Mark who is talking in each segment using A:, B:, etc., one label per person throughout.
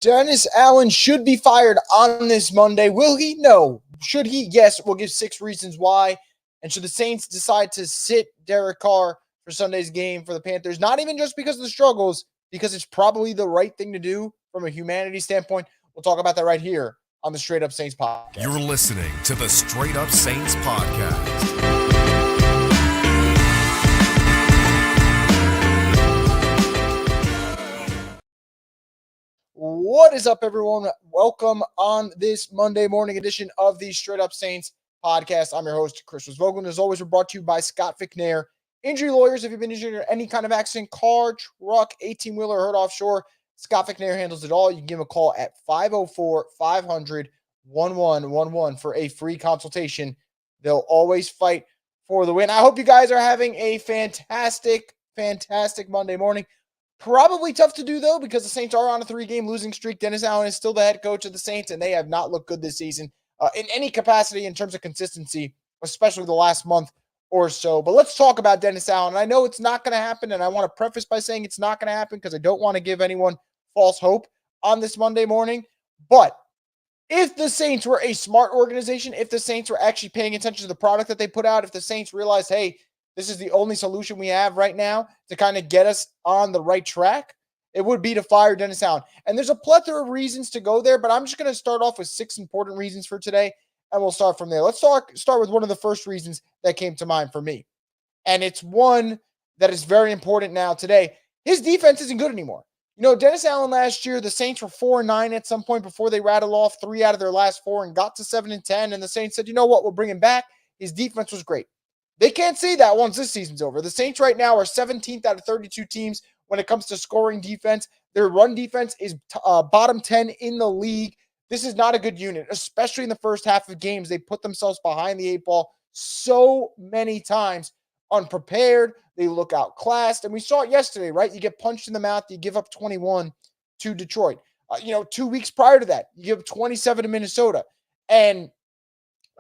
A: Dennis Allen should be fired on this Monday. Will he? No. Should he? Yes. We'll give 6 reasons why. And should the Saints decide to sit Derek Carr for Sunday's game for the Panthers, not even just because of the struggles, because it's probably the right thing to do from a humanity standpoint? We'll talk about that right here on the Straight Up Saints podcast.
B: You're listening to the Straight Up Saints podcast.
A: What is up, everyone? Welcome on this Monday morning edition of the Straight Up Saints podcast. I'm your host, Chris Vogel. As always, we're brought to you by Scott McNair, injury lawyers. If you've been injured in any kind of accident, car, truck, 18-wheeler, hurt offshore, Scott McNair handles it all. You can give him a call at 504-500-1111 for a free consultation. They'll always fight for the win. I hope you guys are having a fantastic Monday morning. Probably tough to do, though, because the Saints are on a 3-game losing streak. Dennis Allen is still the head coach of the Saints, and they have not looked good this season in any capacity in terms of consistency, especially the last month or so. But let's talk about Dennis Allen. I know it's not going to happen, and I want to preface by saying it's not going to happen because I don't want to give anyone false hope on this Monday morning. But if the Saints were a smart organization, if the Saints were actually paying attention to the product that they put out, if the Saints realized, hey, this is the only solution we have right now to kind of get us on the right track, it would be to fire Dennis Allen. And there's a plethora of reasons to go there, but I'm just going to start off with 6 important reasons for today, and we'll start from there. Let's start with one of the first reasons that came to mind for me. And it's one that is very important now today. His defense isn't good anymore. You know, Dennis Allen last year, the Saints were 4-9 at some point before they rattled off 3 out of their last 4 and got to 7-10. And the Saints said, you know what, we'll bring him back. His defense was great. They can't say that once this season's over. The Saints right now are 17th out of 32 teams when it comes to scoring defense. Their run defense is bottom 10 in the league. This is not a good unit, especially in the first half of games. They put themselves behind the 8 ball so many times, unprepared. They look outclassed. And we saw it yesterday, right? You get punched in the mouth. You give up 21 to Detroit. 2 weeks prior to that, you give up 27 to Minnesota. And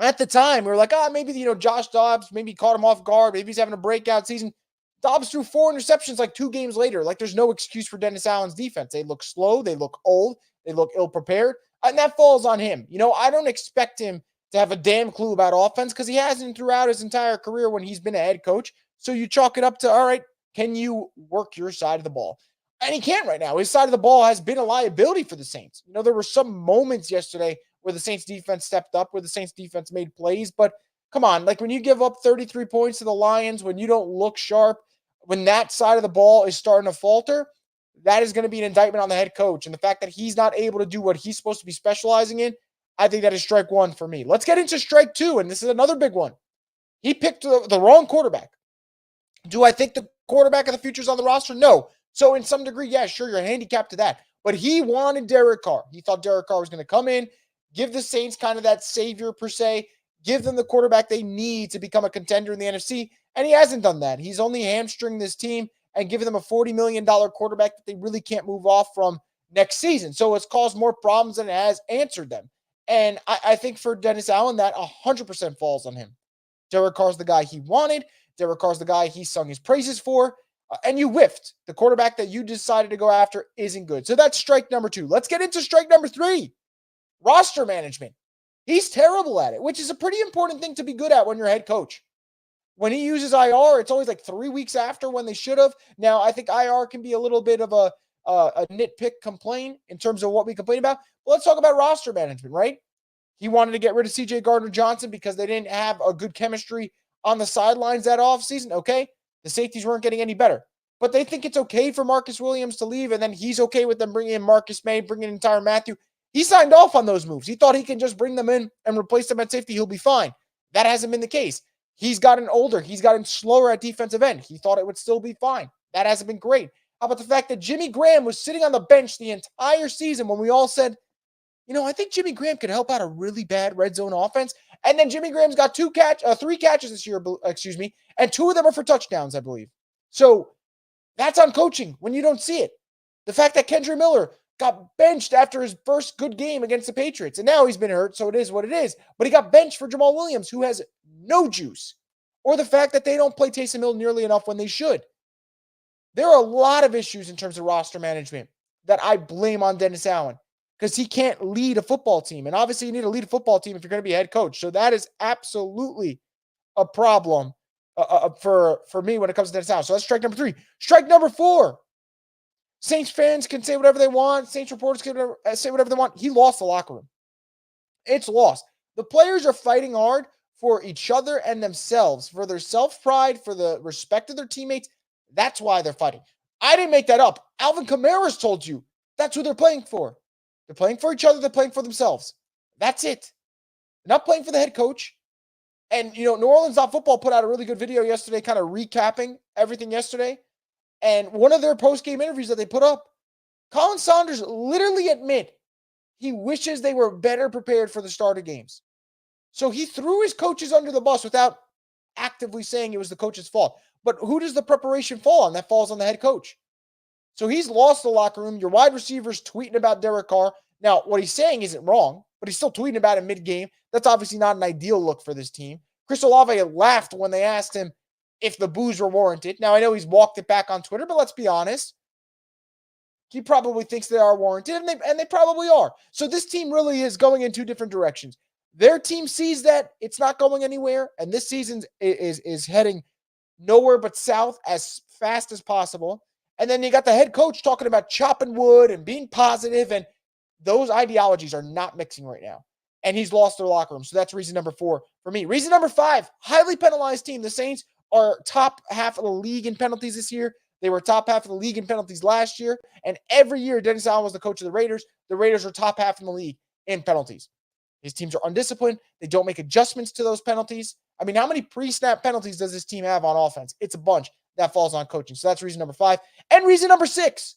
A: at the time, we were like, maybe, Josh Dobbs, maybe caught him off guard. Maybe he's having a breakout season. Dobbs threw 4 interceptions like 2 games later. Like, there's no excuse for Dennis Allen's defense. They look slow. They look old. They look ill-prepared. And that falls on him. I don't expect him to have a damn clue about offense because he hasn't throughout his entire career when he's been a head coach. So you chalk it up to, all right, can you work your side of the ball? And he can't right now. His side of the ball has been a liability for the Saints. There were some moments yesterday where the Saints defense stepped up, where the Saints defense made plays. But come on, like when you give up 33 points to the Lions, when you don't look sharp, when that side of the ball is starting to falter, that is going to be an indictment on the head coach. And the fact that he's not able to do what he's supposed to be specializing in, I think that is strike 1 for me. Let's get into strike 2, and this is another big one. He picked the wrong quarterback. Do I think the quarterback of the future is on the roster? No. So in some degree, yeah, sure, you're handicapped to that. But he wanted Derek Carr. He thought Derek Carr was going to come in, give the Saints kind of that savior per se, give them the quarterback they need to become a contender in the NFC, and he hasn't done that. He's only hamstringed this team and given them a $40 million quarterback that they really can't move off from next season. So it's caused more problems than it has answered them. And I think for Dennis Allen, that 100% falls on him. Derek Carr's the guy he wanted. Derek Carr's the guy he sung his praises for. And you whiffed. The quarterback that you decided to go after isn't good. So that's strike number 2. Let's get into strike number 3. Roster management. He's terrible at it, which is a pretty important thing to be good at when you're a head coach. When he uses IR, it's always like 3 weeks after when they should have. Now, I think IR can be a little bit of a nitpick complaint in terms of what we complain about. But let's talk about roster management, right? He wanted to get rid of C.J. Gardner-Johnson because they didn't have a good chemistry on the sidelines that offseason. Okay, the safeties weren't getting any better. But they think it's okay for Marcus Williams to leave, and then he's okay with them bringing in Marcus May, bringing in Tyrann Mathieu. He signed off on those moves. He thought he can just bring them in and replace them at safety. He'll be fine. That hasn't been the case. He's gotten older. He's gotten slower at defensive end. He thought it would still be fine. That hasn't been great. How about the fact that Jimmy Graham was sitting on the bench the entire season when we all said, I think Jimmy Graham could help out a really bad red zone offense. And then Jimmy Graham's got 3 catches this year, and 2 of them are for touchdowns, I believe. So that's on coaching when you don't see it. The fact that Kendre Miller got benched after his first good game against the Patriots, and now he's been hurt, so it is what it is. But he got benched for Jamal Williams, who has no juice. Or the fact that they don't play Taysom Hill nearly enough when they should. There are a lot of issues in terms of roster management that I blame on Dennis Allen. because he can't lead a football team. And obviously you need to lead a football team if you're going to be a head coach. So that is absolutely a problem for me when it comes to Dennis Allen. So that's strike number 3. Strike number 4. Saints fans can say whatever they want. Saints reporters can say whatever they want. He lost the locker room. It's lost. The players are fighting hard for each other and themselves, for their self-pride, for the respect of their teammates. That's why they're fighting. I didn't make that up. Alvin Kamara's told you that's who they're playing for. They're playing for each other. They're playing for themselves. That's it. They're not playing for the head coach. And, New Orleans.football put out a really good video yesterday kind of recapping everything yesterday. And one of their post-game interviews that they put up, Colin Saunders literally admit he wishes they were better prepared for the starter games. So he threw his coaches under the bus without actively saying it was the coach's fault. But who does the preparation fall on? That falls on the head coach. So he's lost the locker room. Your wide receivers tweeting about Derek Carr. Now, what he's saying isn't wrong, but he's still tweeting about it mid-game. That's obviously not an ideal look for this team. Chris Olave laughed when they asked him if the boos were warranted. Now, I know he's walked it back on Twitter, but let's be honest. He probably thinks they are warranted, and they probably are. So this team really is going in 2 different directions. Their team sees that it's not going anywhere, and this season is heading nowhere but south as fast as possible. And then you got the head coach talking about chopping wood and being positive, and those ideologies are not mixing right now. And he's lost their locker room. So that's reason number 4 for me. Reason number 5, highly penalized team. The Saints are top half of the league in penalties this year. They were top half of the league in penalties last year. And every year, Dennis Allen was the coach of the Raiders. The Raiders are top half in the league in penalties. His teams are undisciplined. They don't make adjustments to those penalties. I mean, how many pre-snap penalties does this team have on offense? It's a bunch. That falls on coaching. So that's reason number 5. And reason number 6,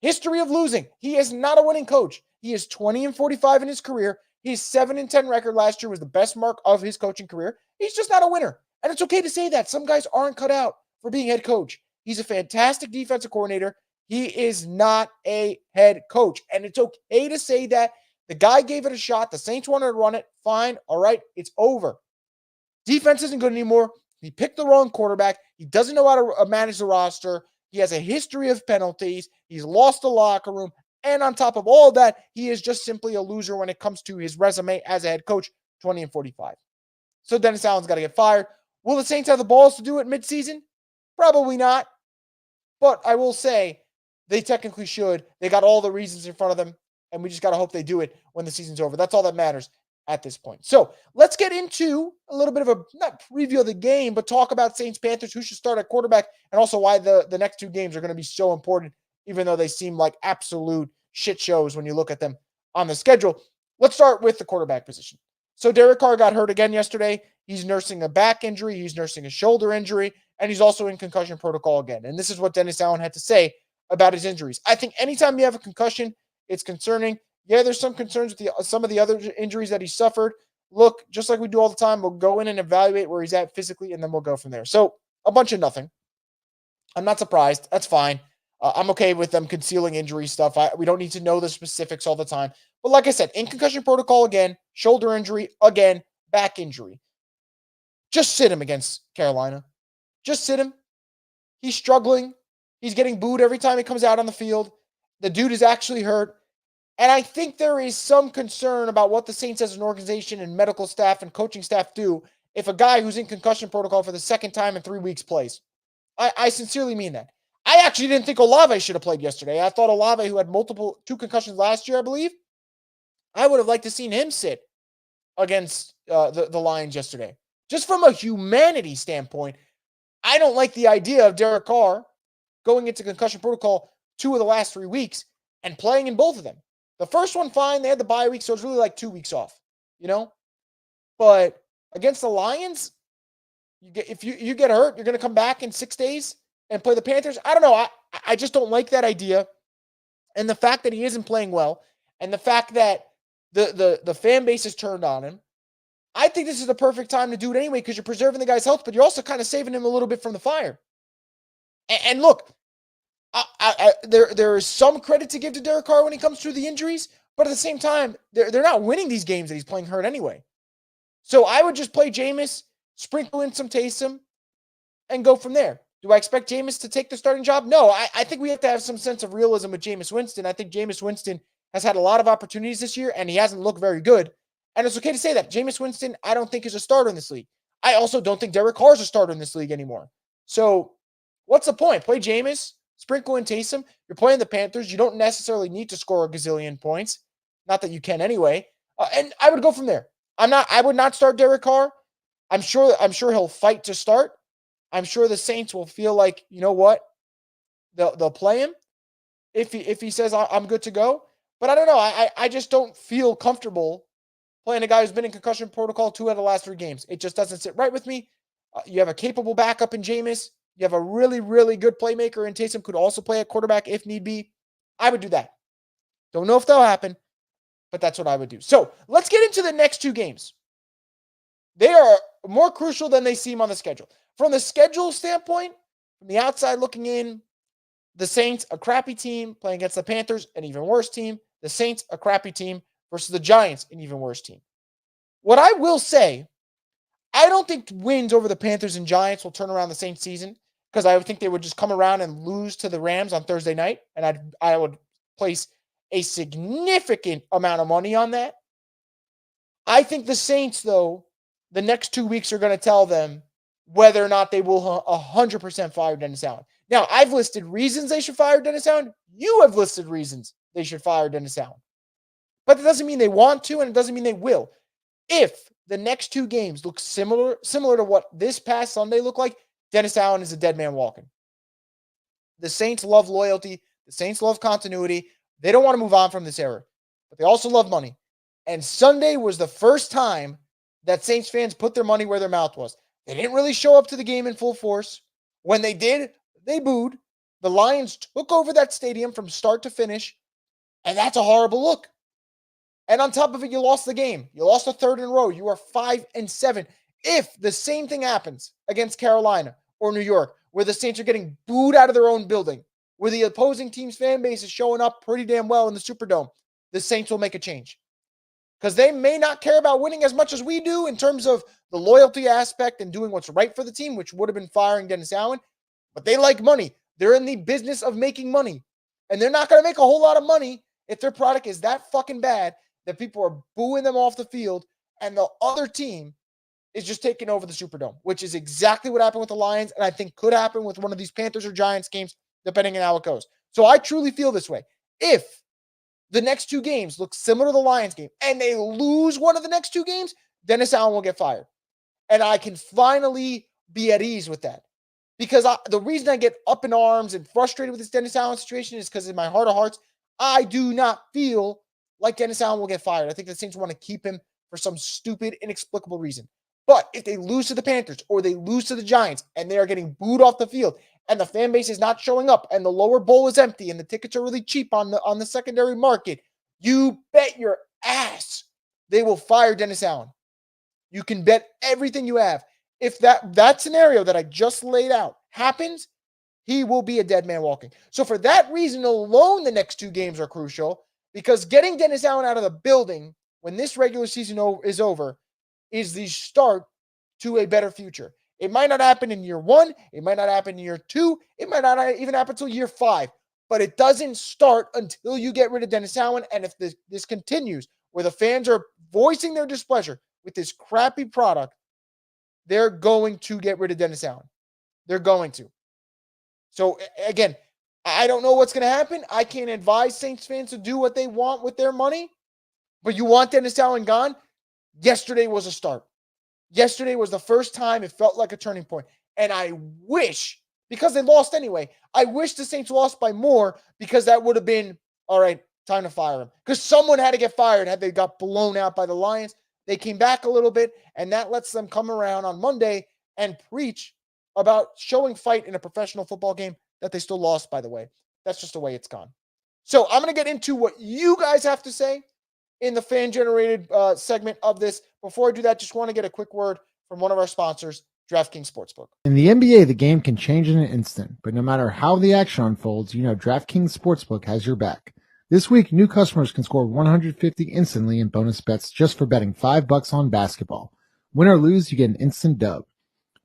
A: history of losing. He is not a winning coach. He is 20-45 in his career. His 7-10 record last year was the best mark of his coaching career. He's just not a winner. And it's okay to say that. Some guys aren't cut out for being head coach. He's a fantastic defensive coordinator. He is not a head coach. And it's okay to say that. The guy gave it a shot. The Saints wanted to run it. Fine. All right. It's over. Defense isn't good anymore. He picked the wrong quarterback. He doesn't know how to manage the roster. He has a history of penalties. He's lost the locker room. And on top of all that, he is just simply a loser when it comes to his resume as a head coach, 20-45. So Dennis Allen's got to get fired. Will the Saints have the balls to do it midseason? Probably not. But I will say they technically should. They got all the reasons in front of them, and we just got to hope they do it when the season's over. That's all that matters at this point. So let's get into a little bit of a, not preview of the game, but talk about Saints-Panthers, who should start at quarterback, and also why the next 2 games are going to be so important, even though they seem like absolute shit shows when you look at them on the schedule. Let's start with the quarterback position. So Derek Carr got hurt again yesterday. He's nursing a back injury. He's nursing a shoulder injury. And he's also in concussion protocol again. And this is what Dennis Allen had to say about his injuries. I think anytime you have a concussion, it's concerning. Yeah, there's some concerns with some of the other injuries that he suffered. Look, just like we do all the time, we'll go in and evaluate where he's at physically, and then we'll go from there. So a bunch of nothing. I'm not surprised. That's fine. I'm okay with them concealing injury stuff. We don't need to know the specifics all the time. But like I said, in concussion protocol again, shoulder injury again, back injury. Just sit him against Carolina. Just sit him. He's struggling. He's getting booed every time he comes out on the field. The dude is actually hurt. And I think there is some concern about what the Saints as an organization and medical staff and coaching staff do if a guy who's in concussion protocol for the second time in 3 weeks plays. I sincerely mean that. I actually didn't think Olave should have played yesterday. I thought Olave, who had 2 concussions last year, I believe, I would have liked to seen him sit against the Lions yesterday. Just from a humanity standpoint, I don't like the idea of Derek Carr going into concussion protocol 2 of the last 3 weeks and playing in both of them. The first one, fine. They had the bye week, so it's really like 2 weeks off, But against the Lions, if you get hurt, you're going to come back in 6 days and play the Panthers. I don't know. I just don't like that idea. And the fact that he isn't playing well, and the fact that the fan base is turned on him, I think this is the perfect time to do it anyway because you're preserving the guy's health, but you're also kind of saving him a little bit from the fire. And look, there is some credit to give to Derek Carr when he comes through the injuries, but at the same time, they're not winning these games that he's playing hurt anyway. So I would just play Jameis, sprinkle in some Taysom, and go from there. Do I expect Jameis to take the starting job? No, I think we have to have some sense of realism with Jameis Winston. I think Jameis Winston has had a lot of opportunities this year, and he hasn't looked very good. And it's okay to say that. Jameis Winston, I don't think is a starter in this league. I also don't think Derek Carr is a starter in this league anymore. So what's the point? Play Jameis, sprinkle in Taysom. You're playing the Panthers. You don't necessarily need to score a gazillion points. Not that you can anyway. And I would go from there. I would not start Derek Carr. I'm sure he'll fight to start. I'm sure the Saints will feel like, you know what? They'll play him if he says I'm good to go. But I don't know. I just don't feel comfortable playing a guy who's been in concussion protocol 2 out of the last 3 games. It just doesn't sit right with me. You have a capable backup in Jameis. You have a really, really good playmaker in Taysom, could also play at quarterback if need be. I would do that. Don't know if that'll happen, but that's what I would do. So let's get into the next 2 games. They are more crucial than they seem on the schedule. From the schedule standpoint, from the outside looking in, the Saints, a crappy team, playing against the Panthers, an even worse team. The Saints, a crappy team, versus the Giants, an even worse team. What I will say, I don't think wins over the Panthers and Giants will turn around the Saints season, because I would think they would just come around and lose to the Rams on Thursday night, and I would place a significant amount of money on that. I think the Saints, though, the next 2 weeks are going to tell them whether or not they will 100% fire Dennis Allen. Now, I've listed reasons they should fire Dennis Allen. You have listed reasons they should fire Dennis Allen. But that doesn't mean they want to, and it doesn't mean they will. If the next 2 games look similar to what this past Sunday looked like, Dennis Allen is a dead man walking. The Saints love loyalty. The Saints love continuity. They don't want to move on from this era, but they also love money. And Sunday was the first time that Saints fans put their money where their mouth was. They didn't really show up to the game in full force. When they did, they booed. The Lions took over that stadium from start to finish, and that's a horrible look. And on top of it, you lost the game. You lost a 3rd in a row. You are 5-7. If the same thing happens against Carolina or New York, where the Saints are getting booed out of their own building, where the opposing team's fan base is showing up pretty damn well in the Superdome, the Saints will make a change. Because they may not care about winning as much as we do in terms of the loyalty aspect and doing what's right for the team, which would have been firing Dennis Allen, but they like money. They're in the business of making money. And they're not going to make a whole lot of money if their product is that fucking bad that people are booing them off the field and the other team is just taking over the Superdome, which is exactly what happened with the Lions, and I think could happen with one of these Panthers or Giants games, depending on how it goes. So I truly feel this way. If the next 2 games look similar to the Lions game and they lose one of the next 2 games, Dennis Allen will get fired. And I can finally be at ease with that. Because the reason I get up in arms and frustrated with this Dennis Allen situation is because in my heart of hearts, I do not feel like Dennis Allen will get fired. I think the Saints want to keep him for some stupid, inexplicable reason. But if they lose to the Panthers or they lose to the Giants and they are getting booed off the field and the fan base is not showing up and the lower bowl is empty and the tickets are really cheap on the secondary market, you bet your ass they will fire Dennis Allen. You can bet everything you have. If that scenario that I just laid out happens, he will be a dead man walking. So for that reason alone, the next 2 games are crucial, because getting Dennis Allen out of the building when this regular season is over is the start to a better future. It might not happen in year 1. It might not happen in year 2. It might not even happen until year 5. But it doesn't start until you get rid of Dennis Allen. And if this continues, where the fans are voicing their displeasure with this crappy product, they're going to get rid of Dennis Allen. They're going to. So, again, I don't know what's going to happen. I can't advise Saints fans to do what they want with their money. But you want Dennis Allen gone? Yesterday was a start. Yesterday was the first time it felt like a turning point. And I wish, because they lost anyway, I wish the Saints lost by more, because that would have been, all right, time to fire him. Because someone had to get fired had they got blown out by the Lions. They came back a little bit, and that lets them come around on Monday and preach about showing fight in a professional football game that they still lost, by the way. That's just the way it's gone. So I'm going to get into what you guys have to say in the fan-generated segment of this. Before I do that, just want to get a quick word from one of our sponsors, DraftKings Sportsbook.
C: In the NBA, the game can change in an instant, but no matter how the action unfolds, you know DraftKings Sportsbook has your back. This week, new customers can score $150 instantly in bonus bets just for betting $5 on basketball. Win or lose, you get an instant dub.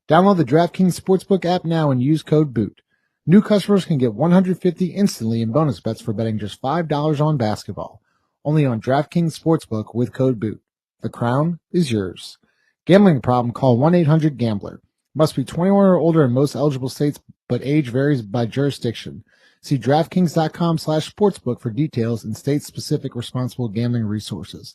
C: Download the DraftKings Sportsbook app now and use code BOOT. New customers can get $150 instantly in bonus bets for betting just $5 on basketball. only on DraftKings Sportsbook with code BOOT. The crown is yours. Gambling problem? Call 1-800-GAMBLER. Must be 21 or older in most eligible states, but age varies by jurisdiction. See DraftKings.com/sportsbook for details and state-specific responsible gambling resources.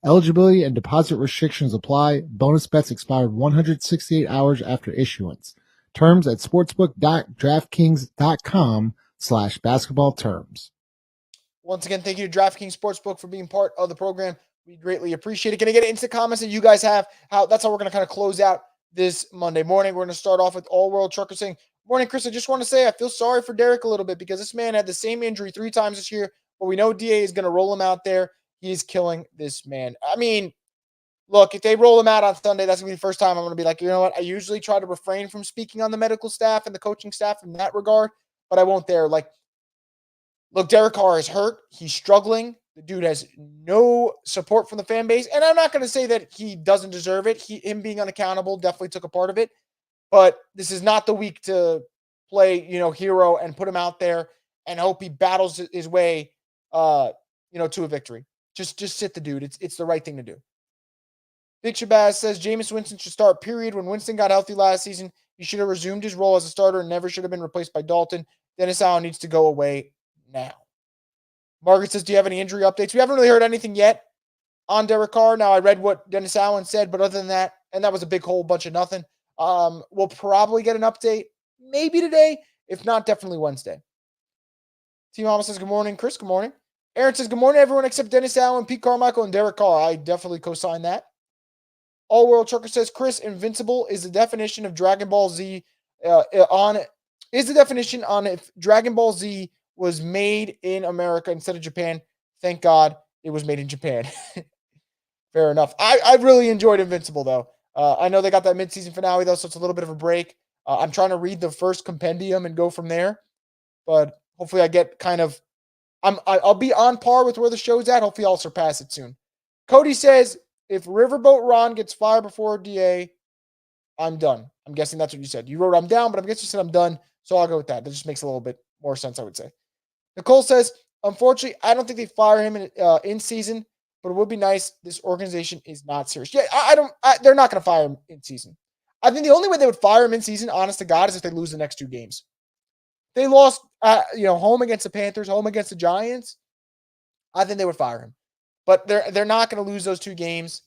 C: Eligibility and deposit restrictions apply. Bonus bets expired 168 hours after issuance. Terms at sportsbook.draftkings.com/basketball terms.
A: Once again, thank you to DraftKings Sportsbook for being part of the program. We greatly appreciate it. Going to get into comments that you guys have. That's how we're going to kind of close out this Monday morning. We're going to start off with All World Trucker saying, "Morning, Chris. I just want to say I feel sorry for Derek a little bit because this man had the same injury 3 times this year, but we know DA is going to roll him out there. He's killing this man." I mean, look, if they roll him out on Sunday, that's going to be the first time I'm going to be like, you know what? I usually try to refrain from speaking on the medical staff and the coaching staff in that regard, but I won't there. Like, look, Derek Carr is hurt. He's struggling. The dude has no support from the fan base. And I'm not going to say that he doesn't deserve it. Him being unaccountable definitely took a part of it. But this is not the week to play, hero and put him out there and hope he battles his way, to a victory. Just sit the dude. It's the right thing to do. Big Shabazz says Jameis Winston should start, period. When Winston got healthy last season, he should have resumed his role as a starter and never should have been replaced by Dalton. Dennis Allen needs to go away now. Margaret says, do you have any injury updates? We haven't really heard anything yet on Derek Carr. Now, I read what Dennis Allen said, but other than that, and that was a big whole bunch of nothing, we'll probably get an update maybe today. If not, definitely Wednesday. Team Mama says, good morning. Chris, good morning. Aaron says, good morning, everyone except Dennis Allen, Pete Carmichael, and Derek Carr. I definitely co-sign that. All World Trucker says, Chris, invincible is the definition of Dragon Ball Z if Dragon Ball Z was made in America instead of Japan. Thank God it was made in Japan. Fair enough. I really enjoyed Invincible, though. I know they got that mid-season finale, though, so it's a little bit of a break. I'm trying to read the first compendium and go from there. But hopefully I get I'll be on par with where the show's at. Hopefully I'll surpass it soon. Cody says, if Riverboat Ron gets fired before DA, I'm done. I'm guessing that's what you said. You wrote I'm down, but I guess you said I'm done, so I'll go with that. That just makes a little bit more sense, I would say. Nicole says, unfortunately, I don't think they fire him in season, but it would be nice. This organization is not serious. Yeah, they're not going to fire him in season. I think the only way they would fire him in season, honest to God, is if they lose the next 2 games. They lost, home against the Panthers, home against the Giants. I think they would fire him, but they're not going to lose those 2 games.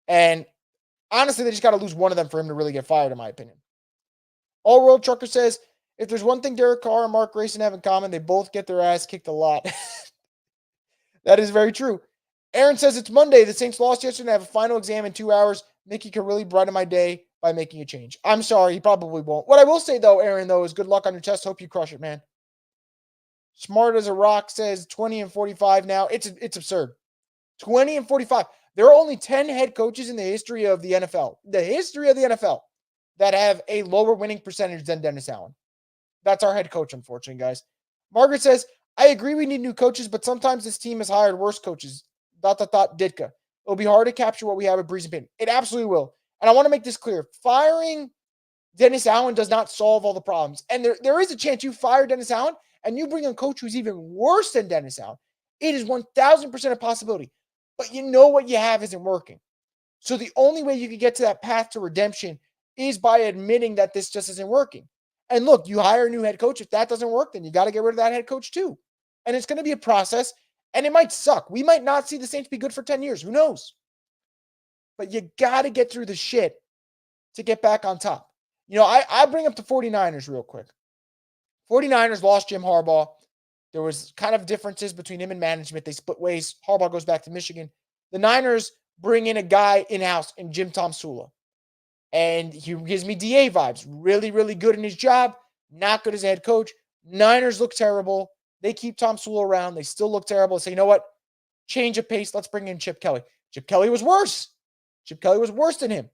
A: And honestly, they just got to lose one of them for him to really get fired, in my opinion. All World Trucker says, if there's one thing Derek Carr and Mark Grayson have in common, they both get their ass kicked a lot. That is very true. Aaron says it's Monday. The Saints lost yesterday. I have a final exam in 2 hours. Mickey can really brighten my day by making a change. I'm sorry. He probably won't. What I will say, though, Aaron, is good luck on your test. Hope you crush it, man. Smart as a Rock says 20-45 now. It's absurd. 20-45. There are only 10 head coaches in the history of the NFL. The history of the NFL that have a lower winning percentage than Dennis Allen. That's our head coach, unfortunately, guys. Margaret says, I agree we need new coaches, but sometimes this team has hired worse coaches. ... Ditka. It'll be hard to capture what we have at Breeze and Payton. It absolutely will. And I want to make this clear. Firing Dennis Allen does not solve all the problems. And there is a chance you fire Dennis Allen and you bring in a coach who's even worse than Dennis Allen. It is 1,000% a possibility. But you know what you have isn't working. So the only way you can get to that path to redemption is by admitting that this just isn't working. And look, you hire a new head coach. If that doesn't work, then you got to get rid of that head coach too. And it's going to be a process, and it might suck. We might not see the Saints be good for 10 years. Who knows? But you got to get through the shit to get back on top. I bring up the 49ers real quick. 49ers lost Jim Harbaugh. There was kind of differences between him and management. They split ways. Harbaugh goes back to Michigan. The Niners bring in a guy in-house in Jim Tomsula. And he gives me DA vibes. Really, really good in his job. Not good as a head coach. Niners look terrible. They keep Tomsula around. They still look terrible. Say, you know what? Change of pace. Let's bring in Chip Kelly. Chip Kelly was worse. Chip Kelly was worse than him.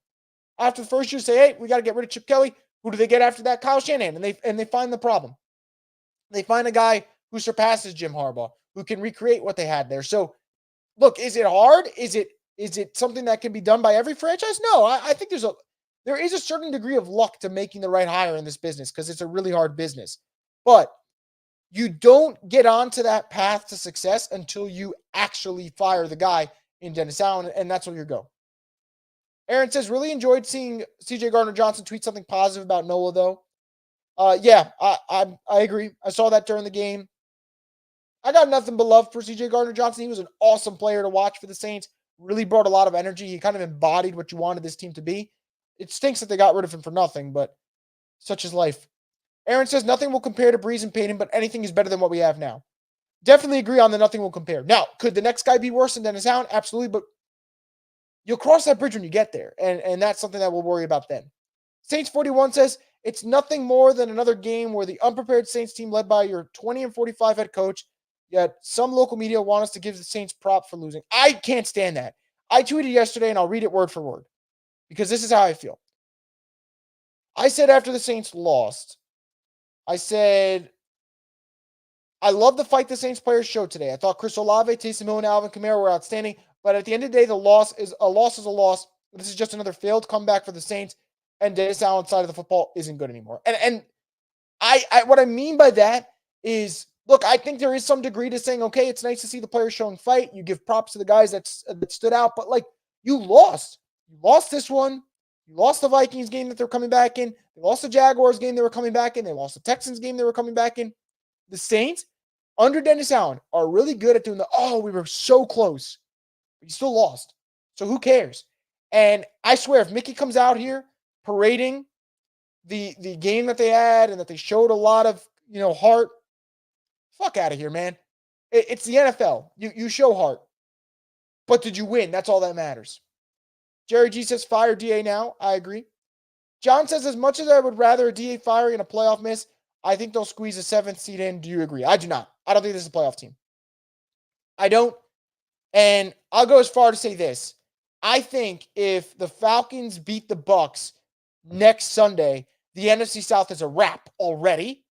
A: After the first year, say, hey, we got to get rid of Chip Kelly. Who do they get after that? Kyle Shanahan. And they find the problem. They find a guy who surpasses Jim Harbaugh, who can recreate what they had there. So, look, is it hard? Is it something that can be done by every franchise? No, I think there is a certain degree of luck to making the right hire in this business because it's a really hard business. But You don't get onto that path to success until you actually fire the guy in Dennis Allen, and that's where you go. Aaron says, really enjoyed seeing CJ Gardner-Johnson tweet something positive about Nola, though. Yeah, I agree. I saw that during the game. I got nothing but love for CJ Gardner-Johnson. He was an awesome player to watch for the Saints. Really brought a lot of energy. He kind of embodied what you wanted this team to be. It stinks that they got rid of him for nothing, but such is life. Aaron says, nothing will compare to Breeze and Payton, but anything is better than what we have now. Definitely agree on the nothing will compare. Now, could the next guy be worse than Dennis Allen? Absolutely, but you'll cross that bridge when you get there, and that's something that we'll worry about then. Saints 41 says, it's nothing more than another game where the unprepared Saints team led by your 20-45 head coach, yet some local media want us to give the Saints prop for losing. I can't stand that. I tweeted yesterday, and I'll read it word for word, because this is how I feel. I said after the Saints lost, I said, I love the fight the Saints players showed today. I thought Chris Olave, Taysom Hill, and Alvin Kamara were outstanding, but at the end of the day, the loss is a loss. This is just another failed comeback for the Saints, and Dennis Allen's side of the football isn't good anymore. And I what I mean by that is, look, I think there is some degree to saying, okay, it's nice to see the players showing fight. You give props to the guys that stood out, but like, you lost. You lost this one. You lost the Vikings game that they're coming back in. They lost the Jaguars game they were coming back in. They lost the Texans game they were coming back in. The Saints, under Dennis Allen, are really good at doing we were so close, but you still lost. So who cares? And I swear, if Mickey comes out here parading the game that they had and that they showed a lot of, heart, fuck out of here, man. It's the NFL. You show heart. But did you win? That's all that matters. Jerry G says, fire DA now. I agree. John says, as much as I would rather a DA fire in a playoff miss, I think they'll squeeze a 7th seed in. Do you agree? I do not. I don't think this is a playoff team. I don't. And I'll go as far to say this. I think if the Falcons beat the Bucs next Sunday, the NFC South is a wrap already,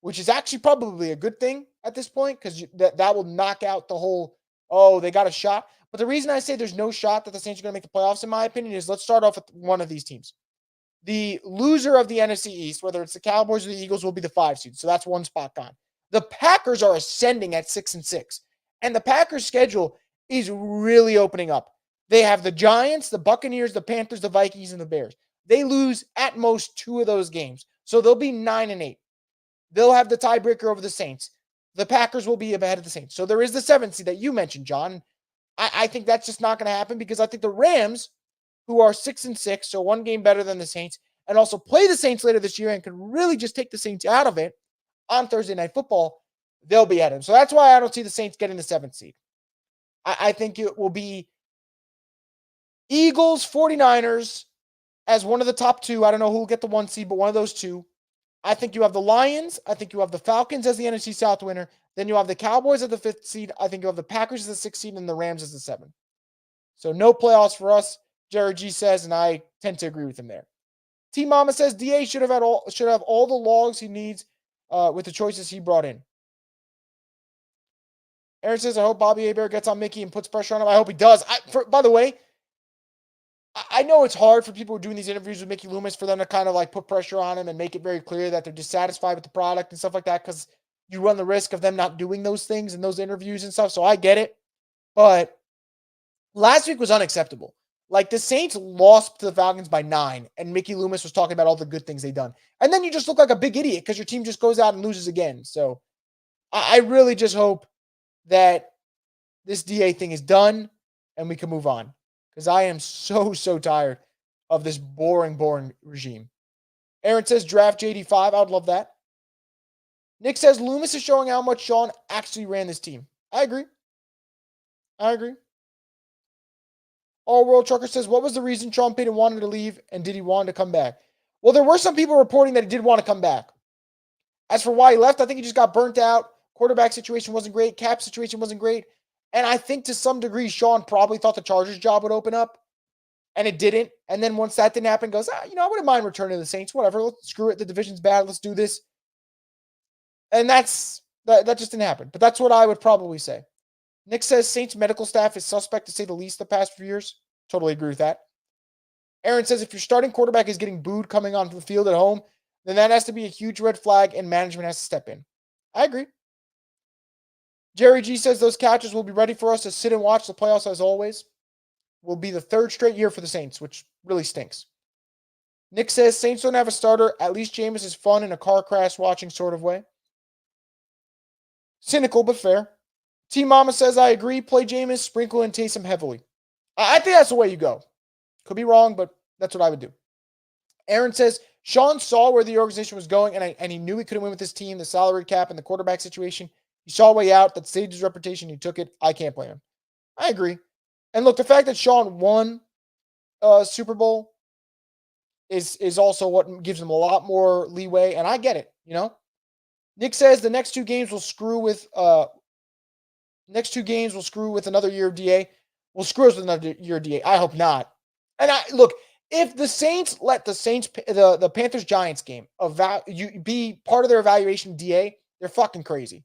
A: which is actually probably a good thing at this point, because that will knock out the whole, they got a shot. But the reason I say there's no shot that the Saints are going to make the playoffs, in my opinion, is let's start off with one of these teams. The loser of the NFC East, whether it's the Cowboys or the Eagles, will be the 5 seed. So that's one spot gone. The Packers are ascending at 6-6. And the Packers' schedule is really opening up. They have the Giants, the Buccaneers, the Panthers, the Vikings, and the Bears. They lose at most 2 of those games. So they'll be 9-8. They'll have the tiebreaker over the Saints. The Packers will be ahead of the Saints. So there is the 7th seed that you mentioned, John. I think that's just not going to happen, because I think the Rams, who are 6-6, so one game better than the Saints, and also play the Saints later this year and can really just take the Saints out of it on Thursday Night Football, they'll be at him. So that's why I don't see the Saints getting the 7th seed. I think it will be Eagles, 49ers as one of the top 2. I don't know who will get the 1 seed, but one of those 2. I think you have the Lions. I think you have the Falcons as the NFC South winner. Then you have the Cowboys as the 5th seed. I think you have the Packers as the 6th seed and the Rams as the 7th. So no playoffs for us, Jared G says, and I tend to agree with him there. T Mama says DA should have all the logs he needs with the choices he brought in. Aaron says, I hope Bobby Hebert gets on Mickey and puts pressure on him. I hope he does. By the way, I know it's hard for people who are doing these interviews with Mickey Loomis for them to kind of like put pressure on him and make it very clear that they're dissatisfied with the product and stuff like that, because you run the risk of them not doing those things in those interviews and stuff. So I get it. But last week was unacceptable. Like, the Saints lost to the Falcons by 9, and Mickey Loomis was talking about all the good things they've done. And then you just look like a big idiot because your team just goes out and loses again. So I really just hope that this DA thing is done and we can move on, because I am so tired of this boring regime. Aaron says draft JD5. I would love that. Nick says Loomis is showing how much Sean actually ran this team. I agree. All World Trucker says, what was the reason Sean Payton wanted to leave, and did he want to come back? Well, there were some people reporting that he did want to come back. As for why he left, I think he just got burnt out. Quarterback situation wasn't great. Cap situation wasn't great. And I think to some degree, Sean probably thought the Chargers job would open up, and it didn't. And then once that didn't happen, goes, I wouldn't mind returning to the Saints. Whatever. Screw it. The division's bad. Let's do this. And that just didn't happen. But that's what I would probably say. Nick says Saints medical staff is suspect to say the least the past few years. Totally agree with that. Aaron says if your starting quarterback is getting booed coming onto the field at home, then that has to be a huge red flag and management has to step in. I agree. Jerry G says those catchers will be ready for us to sit and watch the playoffs as always. Will be the third straight year for the Saints, which really stinks. Nick says Saints don't have a starter. At least Jameis is fun in a car crash watching sort of way. Cynical, but fair. T Mama says, I agree. Play Jameis, sprinkle and taste him heavily. I think that's the way you go. Could be wrong, but that's what I would do. Aaron says, Sean saw where the organization was going, and he knew he couldn't win with his team, the salary cap, and the quarterback situation. He saw a way out that saved his reputation. He took it. I can't blame him. I agree. And look, the fact that Sean won Super Bowl is also what gives him a lot more leeway, and I get it, you know? Nick says the next two games will screw with another year of DA. Will screw us with another year of DA. I hope not. And look, if the Saints let the Panthers Giants game be part of their evaluation DA, they're fucking crazy.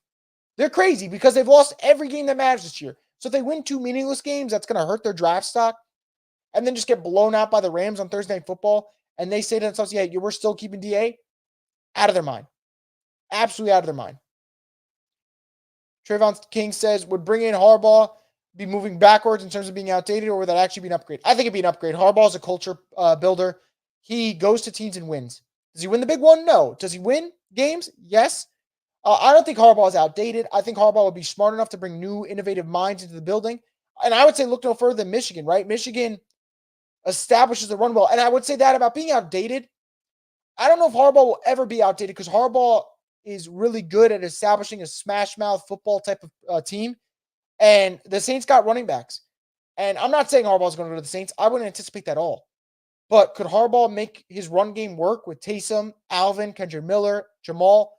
A: They're crazy because they've lost every game that matters this year. So if they win two meaningless games, that's going to hurt their draft stock, and then just get blown out by the Rams on Thursday Night Football, and they say to themselves, yeah, we're still keeping DA, out of their mind. Absolutely out of their mind. Trayvon King says, would bring in Harbaugh be moving backwards in terms of being outdated, or would that actually be an upgrade? I think it'd be an upgrade. Harbaugh is a culture builder. He goes to teams and wins. Does he win the big one? No. Does he win games? Yes. I don't think Harbaugh is outdated. I think Harbaugh would be smart enough to bring new, innovative minds into the building. And I would say look no further than Michigan, right? Michigan establishes the run well. And I would say that about being outdated. I don't know if Harbaugh will ever be outdated because Harbaugh is really good at establishing a smash mouth football type of team. And the Saints got running backs. And I'm not saying Harbaugh is going to go to the Saints. I wouldn't anticipate that at all. But could Harbaugh make his run game work with Taysom, Alvin, Kendrick Miller, Jamal?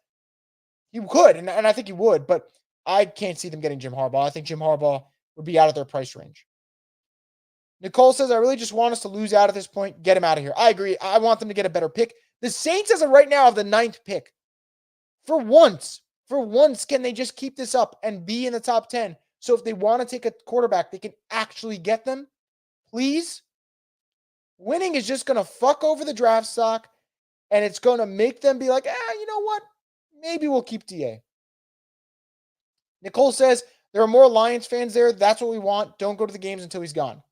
A: He could, and I think he would. But I can't see them getting Jim Harbaugh. I think Jim Harbaugh would be out of their price range. Nicole says, I really just want us to lose out at this point. Get him out of here. I agree. I want them to get a better pick. The Saints, as of right now, have the 9th pick. For once, can they just keep this up and be in the top 10? So if they want to take a quarterback, they can actually get them. Please. Winning is just going to fuck over the draft stock, and it's going to make them be like, you know what? Maybe we'll keep DA. Nicole says, there are more Lions fans there. That's what we want. Don't go to the games until he's gone.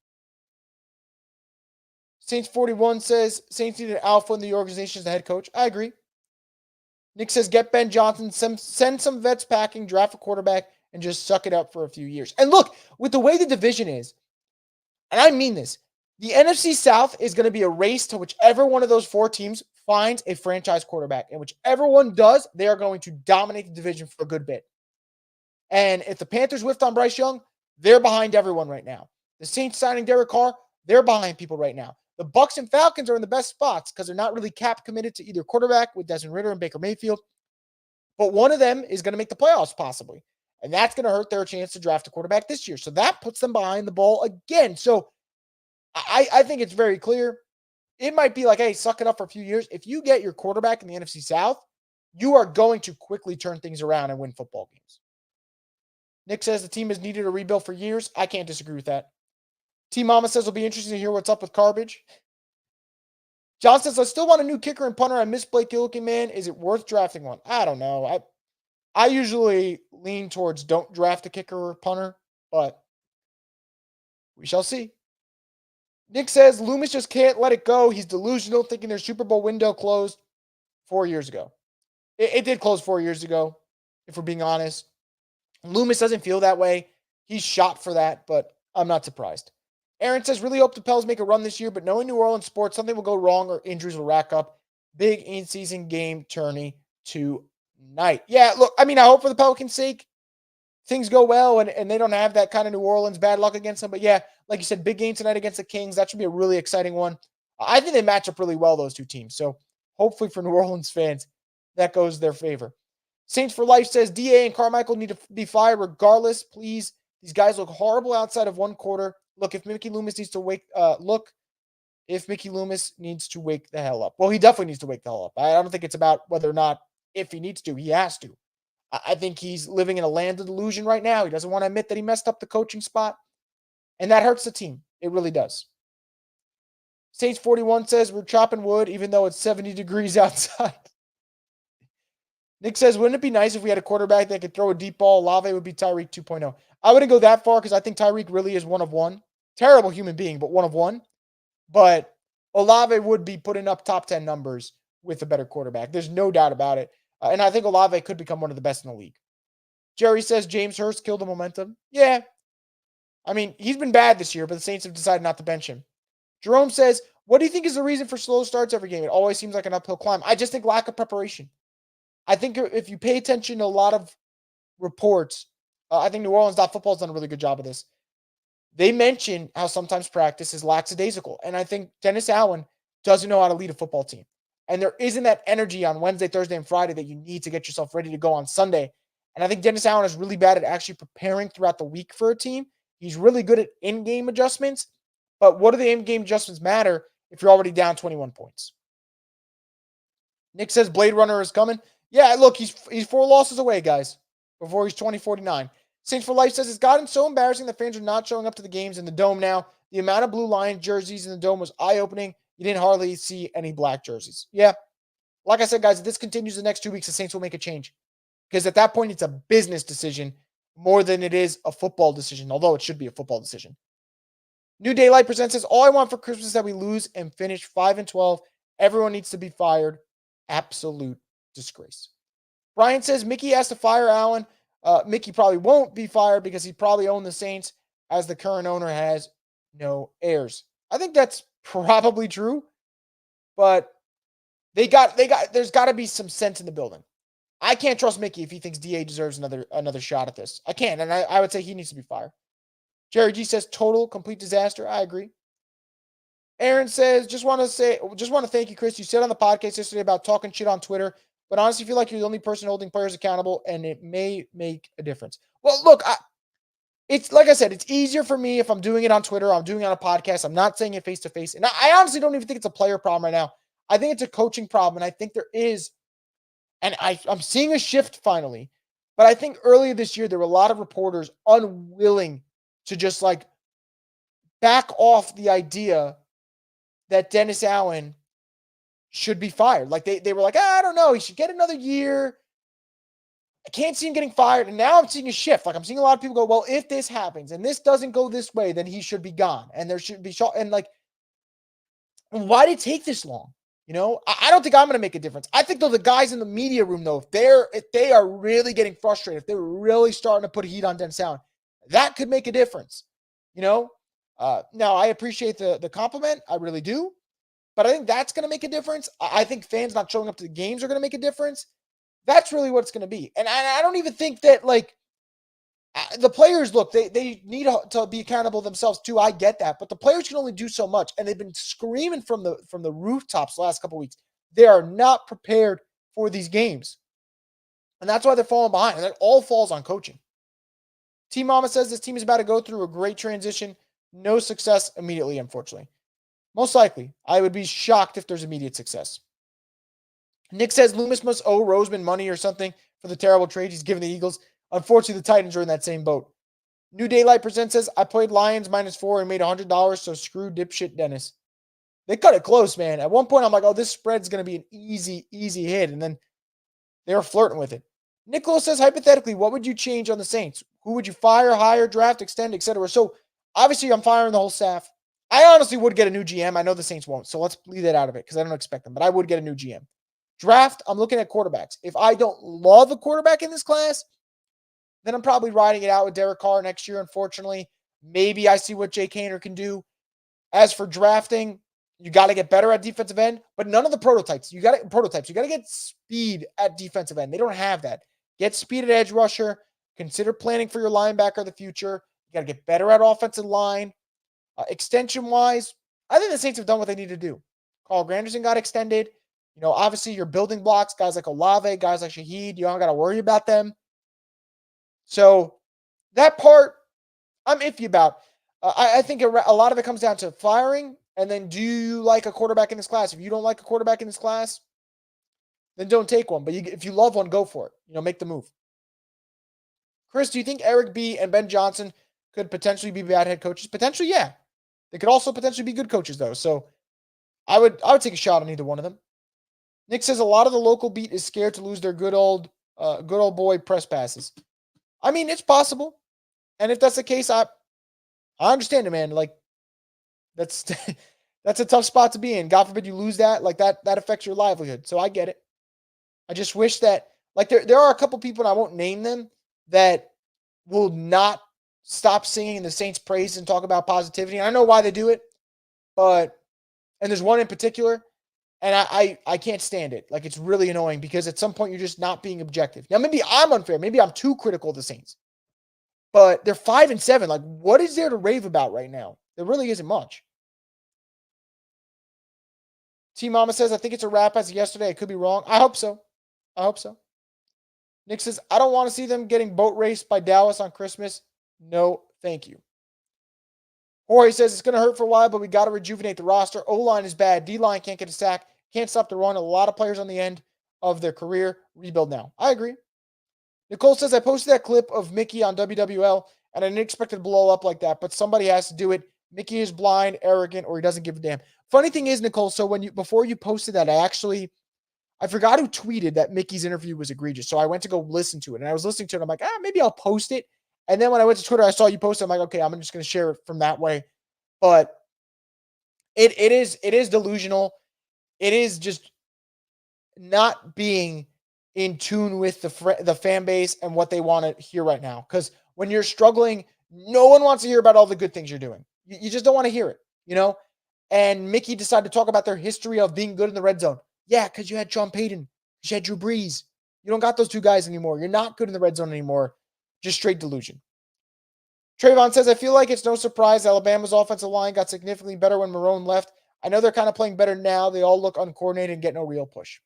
A: Saints 41 says, Saints need an alpha in the organization as the head coach. I agree. Nick says, get Ben Johnson, send some vets packing, draft a quarterback, and just suck it up for a few years. And look, with the way the division is, and I mean this, the NFC South is going to be a race to whichever one of those four teams finds a franchise quarterback. And whichever one does, they are going to dominate the division for a good bit. And if the Panthers whiffed on Bryce Young, they're behind everyone right now. The Saints signing Derek Carr, they're behind people right now. The Bucs and Falcons are in the best spots because they're not really cap committed to either quarterback with Desmond Ridder and Baker Mayfield. But one of them is going to make the playoffs possibly. And that's going to hurt their chance to draft a quarterback this year. So that puts them behind the ball again. So I think it's very clear. It might be like, hey, suck it up for a few years. If you get your quarterback in the NFC South, you are going to quickly turn things around and win football games. Nick says the team has needed a rebuild for years. I can't disagree with that. T Mama says it'll be interesting to hear what's up with Garbage. John says, I still want a new kicker and punter. I miss Blake Gillikin, man. Is it worth drafting one? I don't know. I usually lean towards don't draft a kicker or punter, but we shall see. Nick says Loomis just can't let it go. He's delusional, thinking their Super Bowl window closed 4 years ago. It did close 4 years ago, if we're being honest. Loomis doesn't feel that way. He's shot for that, but I'm not surprised. Aaron says, really hope the Pels make a run this year, but knowing New Orleans sports, something will go wrong or injuries will rack up. Big in-season game tourney tonight. Yeah, look, I mean, I hope for the Pelicans' sake things go well and they don't have that kind of New Orleans bad luck against them. But yeah, like you said, big game tonight against the Kings. That should be a really exciting one. I think they match up really well, those two teams. So hopefully for New Orleans fans, that goes their favor. Saints for Life says, DA and Carmichael need to be fired regardless. Please, these guys look horrible outside of one quarter. Look, if Mickey Loomis needs to wake the hell up. Well, he definitely needs to wake the hell up. I don't think it's about whether or not if he needs to. He has to. I think he's living in a land of delusion right now. He doesn't want to admit that he messed up the coaching spot. And that hurts the team. It really does. Saints 41 says, we're chopping wood even though it's 70 degrees outside. Nick says, wouldn't it be nice if we had a quarterback that could throw a deep ball? Olave would be Tyreek 2.0. I wouldn't go that far because I think Tyreek really is one of one. Terrible human being, but one of one. But Olave would be putting up top 10 numbers with a better quarterback. There's no doubt about it. And I think Olave could become one of the best in the league. Jerry says James Hurst killed the momentum. Yeah. I mean, he's been bad this year, but the Saints have decided not to bench him. Jerome says, what do you think is the reason for slow starts every game? It always seems like an uphill climb. I just think lack of preparation. I think if you pay attention to a lot of reports, I think New Orleans.football has done a really good job of this. They mention how sometimes practice is lackadaisical. And I think Dennis Allen doesn't know how to lead a football team. And there isn't that energy on Wednesday, Thursday, and Friday that you need to get yourself ready to go on Sunday. And I think Dennis Allen is really bad at actually preparing throughout the week for a team. He's really good at in-game adjustments. But what do the in-game adjustments matter if you're already down 21 points? Nick says Blade Runner is coming. Yeah, look, he's 4 losses away, guys, before he's 2049. Saints for Life says it's gotten so embarrassing that fans are not showing up to the games in the Dome now. The amount of Blue Lions jerseys in the Dome was eye-opening. You didn't hardly see any black jerseys. Yeah. Like I said, guys, if this continues the next 2 weeks, the Saints will make a change. Because at that point, it's a business decision more than it is a football decision, although it should be a football decision. New Daylight Presents says, all I want for Christmas is that we lose and finish 5-12. Everyone needs to be fired. Absolute disgrace. Brian says, Mickey has to fire Allen. Mickey probably won't be fired because he probably owned the Saints as the current owner has no heirs. I think that's probably true, but there's got to be some sense in the building. I can't trust Mickey if he thinks DA deserves another shot at this. I can't, and I would say he needs to be fired. Jerry G says total complete disaster. I agree. Aaron says, just want to thank you, Chris. You said on the podcast yesterday about talking shit on Twitter, but honestly feel like you're the only person holding players accountable, and it may make a difference. Well, look, it's like I said, it's easier for me if I'm doing it on Twitter, I'm doing it on a podcast. I'm not saying it face to face. And I honestly don't even think it's a player problem right now. I think it's a coaching problem, and I think there is, and I'm seeing a shift finally. But I think earlier this year, there were a lot of reporters unwilling to just like back off the idea that Dennis Allen should be fired. Like they were like, I don't know, he should get another year. I can't see him getting fired. And now I'm seeing a shift. Like I'm seeing a lot of people go, well, if this happens and this doesn't go this way, then he should be gone. And there should be and like, why did it take this long? You know, I don't think I'm going to make a difference. I think though the guys in the media room, though, if they are really getting frustrated, if they're really starting to put heat on Dennis Allen, that could make a difference. You know, now I appreciate the compliment. I really do. But I think that's going to make a difference. I think fans not showing up to the games are going to make a difference. That's really what it's going to be. And I don't even think that, like, the players, look, they need to be accountable themselves too. I get that. But the players can only do so much. And they've been screaming from the rooftops the last couple of weeks. They are not prepared for these games. And that's why they're falling behind. And that all falls on coaching. Team Mama says this team is about to go through a great transition. No success immediately, unfortunately. Most likely. I would be shocked if there's immediate success. Nick says Loomis must owe Roseman money or something for the terrible trade he's given the Eagles. Unfortunately, the Titans are in that same boat. New Daylight Presents says, I played Lions -4 and made $100, so screw dipshit Dennis. They cut it close, man. At one point, I'm like, oh, this spread's going to be an easy hit. And then they were flirting with it. Nicholas says, hypothetically, what would you change on the Saints? Who would you fire, hire, draft, extend, etc.? So, obviously, I'm firing the whole staff. I honestly would get a new GM. I know the Saints won't, so let's leave that out of it because I don't expect them. But I would get a new GM. Draft, I'm looking at quarterbacks. If I don't love a quarterback in this class, then I'm probably riding it out with Derek Carr next year, unfortunately. Maybe I see what Jay Kaner can do. As for drafting, you got to get better at defensive end, but none of the prototypes. You got to get speed at defensive end. They don't have that. Get speed at edge rusher. Consider planning for your linebacker of the future. You got to get better at offensive line. Extension-wise, I think the Saints have done what they need to do. Carl Granderson got extended. You know, obviously, your building blocks, guys like Olave, guys like Shaheed, you don't got to worry about them. So that part, I'm iffy about. I think a lot of it comes down to firing, and then do you like a quarterback in this class? If you don't like a quarterback in this class, then don't take one. But if you love one, go for it. You know, make the move. Chris, do you think Eric B. and Ben Johnson could potentially be bad head coaches? Potentially, yeah. They could also potentially be good coaches, though. So I would take a shot on either one of them. Nick says a lot of the local beat is scared to lose their good old boy press passes. I mean, it's possible. And if that's the case, I understand it, man. Like, that's that's a tough spot to be in. God forbid you lose that. Like, that affects your livelihood. So I get it. I just wish that, like, there are a couple people, and I won't name them, that will not stop singing the Saints' praise and talk about positivity. And I know why they do it, and there's one in particular, and I can't stand it. Like, it's really annoying because at some point you're just not being objective. Now, maybe I'm unfair. Maybe I'm too critical of the Saints. But they're 5-7. Like, what is there to rave about right now? There really isn't much. T Mama says, I think it's a wrap as of yesterday. I could be wrong. I hope so. Nick says, I don't want to see them getting boat raced by Dallas on Christmas. No, thank you. Jorge says, it's going to hurt for a while, but we got to rejuvenate the roster. O-line is bad. D-line can't get a sack. Can't stop the run. A lot of players on the end of their career. Rebuild now. I agree. Nicole says, I posted that clip of Mickey on WWL, and I didn't expect it to blow up like that, but somebody has to do it. Mickey is blind, arrogant, or he doesn't give a damn. Funny thing is, Nicole, so before you posted that, I forgot who tweeted that Mickey's interview was egregious. So I went to go listen to it, and I was listening to it. I'm like, maybe I'll post it. And then when I went to Twitter, I saw you post it. I'm like, okay, I'm just going to share it from that way. But it is delusional. It is just not being in tune with the fan base and what they want to hear right now. Because when you're struggling, no one wants to hear about all the good things you're doing. You just don't want to hear it, you know? And Mickey decided to talk about their history of being good in the red zone. Yeah, because you had Sean Payton. You had Drew Brees. You don't got those two guys anymore. You're not good in the red zone anymore. Just straight delusion. Trayvon says, I feel like it's no surprise Alabama's offensive line got significantly better when Marrone left. I know they're kind of playing better now. They all look uncoordinated and get no real push.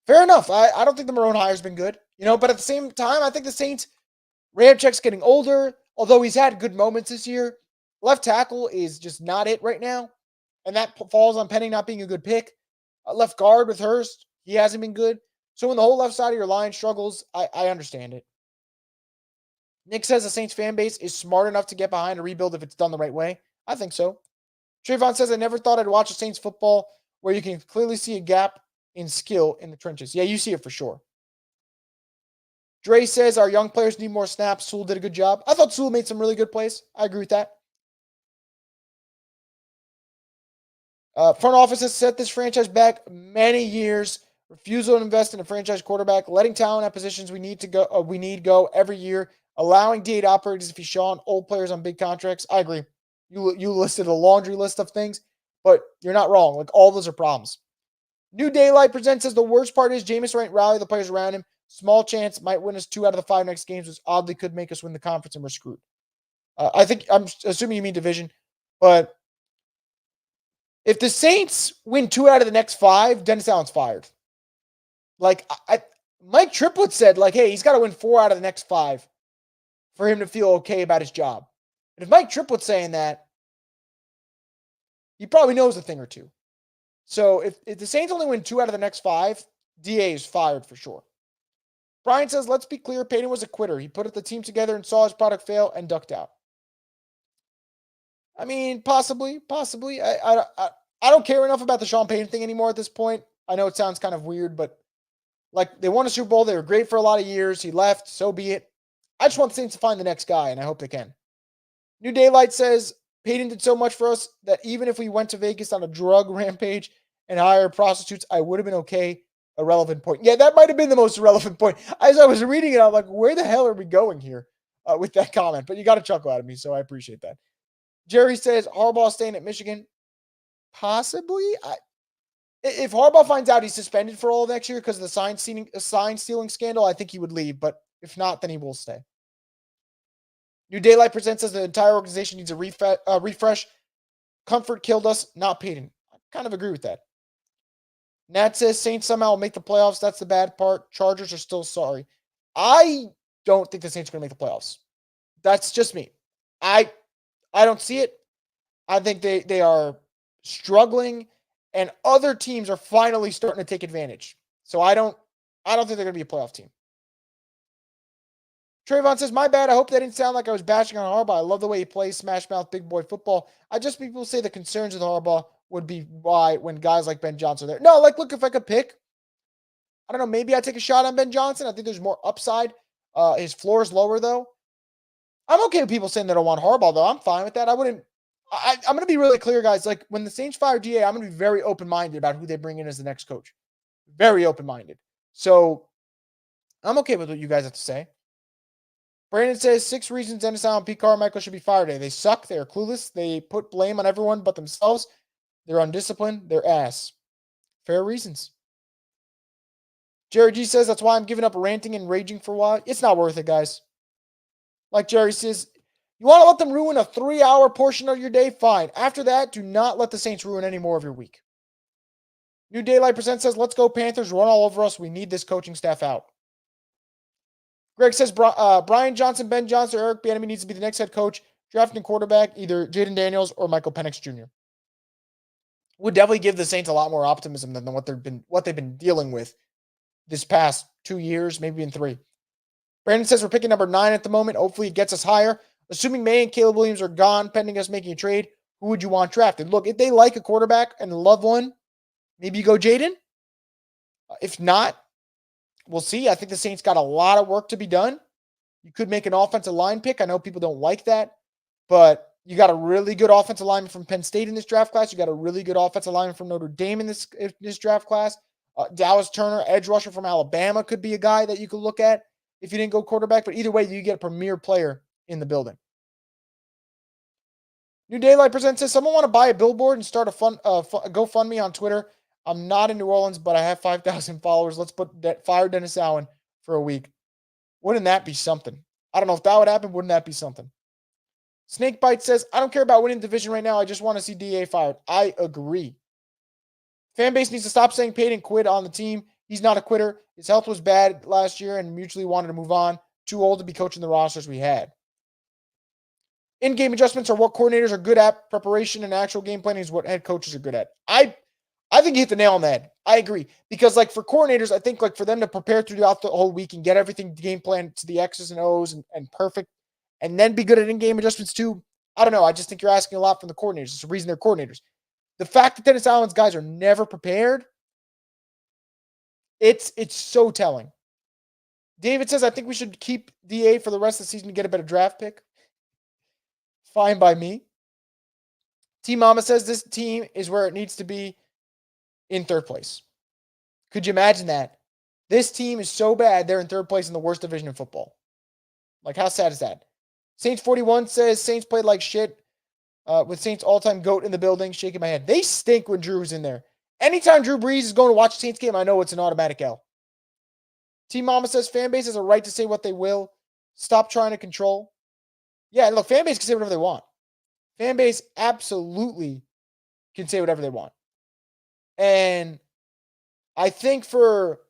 A: Fair enough. I don't think the Marrone hire's been good, but at the same time, I think the Saints, Ramchek's getting older, although he's had good moments this year. Left tackle is just not it right now, and that falls on Penning not being a good pick. Left guard with Hurst, he hasn't been good. So when the whole left side of your line struggles, I understand it. Nick says the Saints fan base is smart enough to get behind a rebuild if it's done the right way. I think so. Trayvon says, I never thought I'd watch a Saints football where you can clearly see a gap in skill in the trenches. Yeah, you see it for sure. Dre says our young players need more snaps. Sewell did a good job. I thought Sewell made some really good plays. I agree with that. Front office has set this franchise back many years. Refusal to invest in a franchise quarterback, letting talent at positions we need go every year, allowing D8 operators to be shown old players on big contracts. I agree. You listed a laundry list of things, but you're not wrong. Like, all those are problems. New Daylight presents as the worst part is Jameis might rally the players around him. Small chance might win us 2 out of the 5 next games, which oddly could make us win the conference and we're screwed. I'm assuming you mean division, but if the Saints win 2 out of the next 5, Dennis Allen's fired. Like, Mike Triplett said, like, hey, he's got to win 4 out of the next 5 for him to feel okay about his job. And if Mike Triplett's saying that, he probably knows a thing or two. So if the Saints only win 2 out of the next 5, DA is fired for sure. Brian says, let's be clear, Payton was a quitter. He put the team together and saw his product fail and ducked out. I mean, possibly. I don't care enough about the Sean Payton thing anymore at this point. I know it sounds kind of weird, but like, they won a Super Bowl. They were great for a lot of years. He left, so be it. I just want the Saints to find the next guy, and I hope they can. New Daylight says, Payton did so much for us that even if we went to Vegas on a drug rampage and hired prostitutes, I would have been okay. A relevant point. Yeah, that might have been the most relevant point. As I was reading it, I'm like, where the hell are we going here with that comment? But you got to chuckle out of me, so I appreciate that. Jerry says, Harbaugh staying at Michigan. Possibly. If Harbaugh finds out he's suspended for all of next year because of the sign stealing scandal, I think he would leave. But if not, then he will stay. New Daylight presents as the entire organization needs a refresh. Comfort killed us, not Payton. I kind of agree with that. Nat says Saints somehow will make the playoffs. That's the bad part. Chargers are still sorry. I don't think the Saints are going to make the playoffs. That's just me. I don't see it. I think they are struggling, and other teams are finally starting to take advantage. So I don't think they're going to be a playoff team. Trayvon says, my bad. I hope that didn't sound like I was bashing on Harbaugh. I love the way he plays smash mouth big boy football. People say the concerns with Harbaugh. would be why when guys like Ben Johnson are there. No, like, look, if I could pick, I don't know, maybe I'd take a shot on Ben Johnson. I think there's more upside. His floor is lower, though. I'm okay with people saying they don't want Harbaugh, though. I'm fine with that. I'm going to be really clear, guys. Like, when the Saints fire DA, I'm going to be very open-minded about who they bring in as the next coach. Very open-minded. So, I'm okay with what you guys have to say. Brandon says 6 reasons Dennis Allen and Pete Carmichael should be fired today. They suck. They're clueless. They put blame on everyone but themselves. They're undisciplined. They're ass. Fair reasons. Jerry G says that's why I'm giving up ranting and raging for a while. It's not worth it, guys. Like Jerry says, you want to let them ruin a 3-hour portion of your day? Fine. After that, do not let the Saints ruin any more of your week. New Daylight Present says, let's go Panthers. Run all over us. We need this coaching staff out. Greg says, Brian Johnson, Ben Johnson, or Eric Bieniemy needs to be the next head coach. Drafting quarterback, either Jaden Daniels or Michael Penix Jr. Would definitely give the Saints a lot more optimism than what they've been dealing with this past 2 years, maybe in 3. Brandon says we're picking number 9 at the moment. Hopefully it gets us higher. Assuming May and Caleb Williams are gone, pending us making a trade, who would you want drafted? Look, if they like a quarterback and love one, maybe you go Jaden. If not, we'll see. I think the Saints got a lot of work to be done. You could make an offensive line pick. I know people don't like that, but you got a really good offensive lineman from Penn State in this draft class. You got a really good offensive lineman from Notre Dame in this draft class. Dallas Turner, edge rusher from Alabama, could be a guy that you could look at if you didn't go quarterback. But either way, you get a premier player in the building. New Daylight Presents says, someone want to buy a billboard and start a GoFundMe on Twitter. I'm not in New Orleans, but I have 5,000 followers. Let's fire Dennis Allen for a week. Wouldn't that be something? I don't know if that would happen. Wouldn't that be something? Snakebite says, I don't care about winning the division right now. I just want to see DA fired. I agree. Fanbase needs to stop saying Payton quit on the team. He's not a quitter. His health was bad last year and mutually wanted to move on. Too old to be coaching the rosters we had. In-game adjustments are what coordinators are good at. Preparation and actual game planning is what head coaches are good at. I think you hit the nail on the head. I agree. Because, like, for coordinators, I think, like, for them to prepare throughout the whole week and get everything game plan to the X's and O's and perfect, and then be good at in-game adjustments too, I don't know. I just think you're asking a lot from the coordinators. It's the reason they're coordinators. The fact that Dennis Allen's guys are never prepared, it's so telling. David says, I think we should keep DA for the rest of the season to get a better draft pick. Fine by me. T-Mama says this team is where it needs to be in 3rd place. Could you imagine that? This team is so bad, they're in 3rd place in the worst division in football. Like, how sad is that? Saints 41 says Saints played like shit with Saints all-time GOAT in the building. Shaking my head. They stink when Drew's in there. Anytime Drew Brees is going to watch a Saints game, I know it's an automatic L. T-Mama says fan base has a right to say what they will. Stop trying to control. Yeah, look, fan base can say whatever they want. Fan base absolutely can say whatever they want. And I think for,